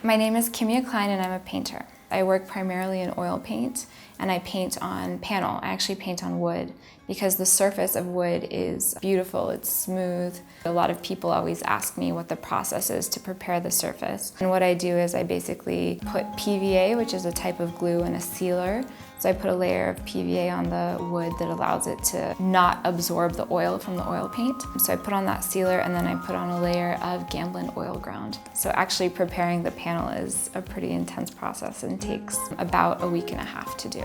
My name is Kimia Kline and I'm a painter. I work primarily in oil paint and I paint on panel. I actually paint on wood because the surface of wood is beautiful, it's smooth. A lot of people always ask me what the process is to prepare the surface. And what I do is I basically put PVA, which is a type of glue, and a sealer. So I put a layer of PVA on the wood that allows it to not absorb the oil from the oil paint. So I put on that sealer and then I put on a layer of Gamblin oil ground. So actually preparing the panel is a pretty intense process and takes about a week and a half to do.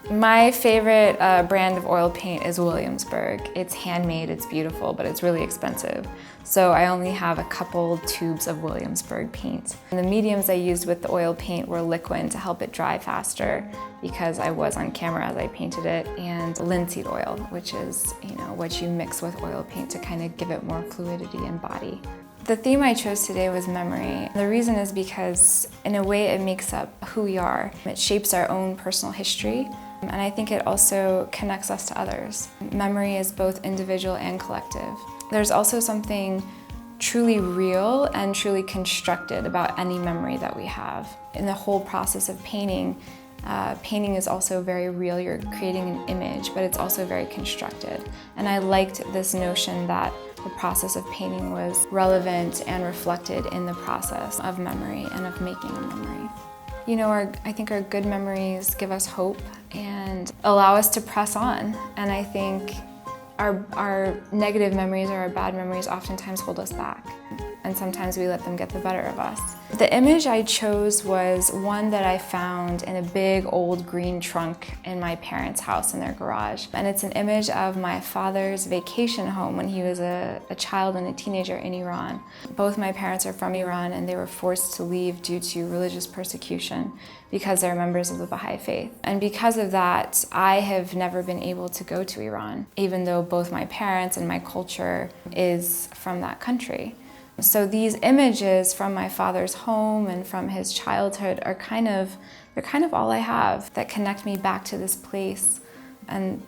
My favorite brand of oil paint is Williamsburg. It's handmade, it's beautiful, but it's really expensive. So I only have a couple tubes of Williamsburg paint. And the mediums I used with the oil paint were liquid to help it dry faster because I was on camera as I painted it, and linseed oil, which is what you mix with oil paint to kind of give it more fluidity and body. The theme I chose today was memory. The reason is because in a way it makes up who we are. It shapes our own personal history. And I think it also connects us to others. Memory is both individual and collective. There's also something truly real and truly constructed about any memory that we have. In the whole process of painting, painting is also very real. You're creating an image, but it's also very constructed. And I liked this notion that the process of painting was relevant and reflected in the process of memory and of making a memory. I think our good memories give us hope and allow us to press on. And I think our negative memories or our bad memories oftentimes hold us back. And sometimes we let them get the better of us. The image I chose was one that I found in a big old green trunk in my parents' house in their garage. And it's an image of my father's vacation home when he was a child and a teenager in Iran. Both my parents are from Iran and they were forced to leave due to religious persecution because they're members of the Baha'i faith. And because of that, I have never been able to go to Iran, even though both my parents and my culture is from that country. So these images from my father's home and from his childhood are they're kind of all I have that connect me back to this place and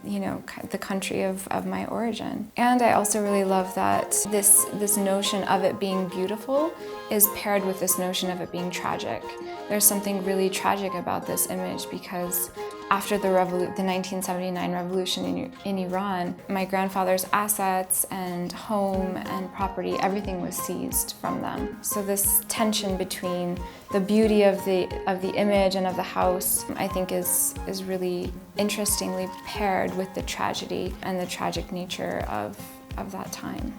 the country of my origin. And I also really love that this notion of it being beautiful is paired with this notion of it being tragic. There's something really tragic about this image because after the 1979 revolution in Iran, my grandfather's assets and home and property, everything was seized from them. So this tension between the beauty of the image and of the house, I think is really interestingly paired with the tragedy and the tragic nature of that time.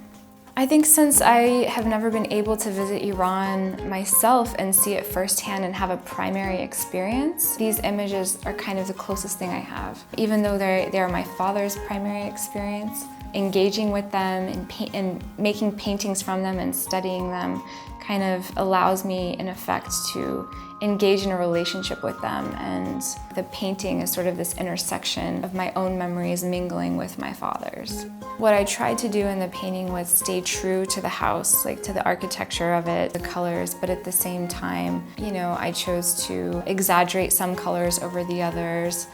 I think since I have never been able to visit Iran myself and see it firsthand and have a primary experience, these images are kind of the closest thing I have. Even though they are my father's primary experience, engaging with them and making paintings from them and studying them kind of allows me, in effect, to engage in a relationship with them. And the painting is sort of this intersection of my own memories mingling with my father's. What I tried to do in the painting was stay true to the house, like to the architecture of it, the colors, but at the same time, I chose to exaggerate some colors over the others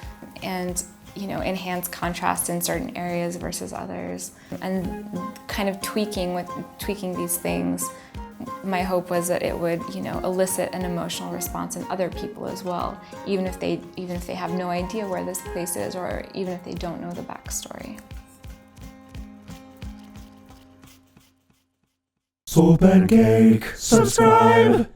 and enhance contrast in certain areas versus others. And kind of tweaking these things, my hope was that it would, elicit an emotional response in other people as well, even if they have no idea where this place is or even if they don't know the backstory. SoulPancake, subscribe!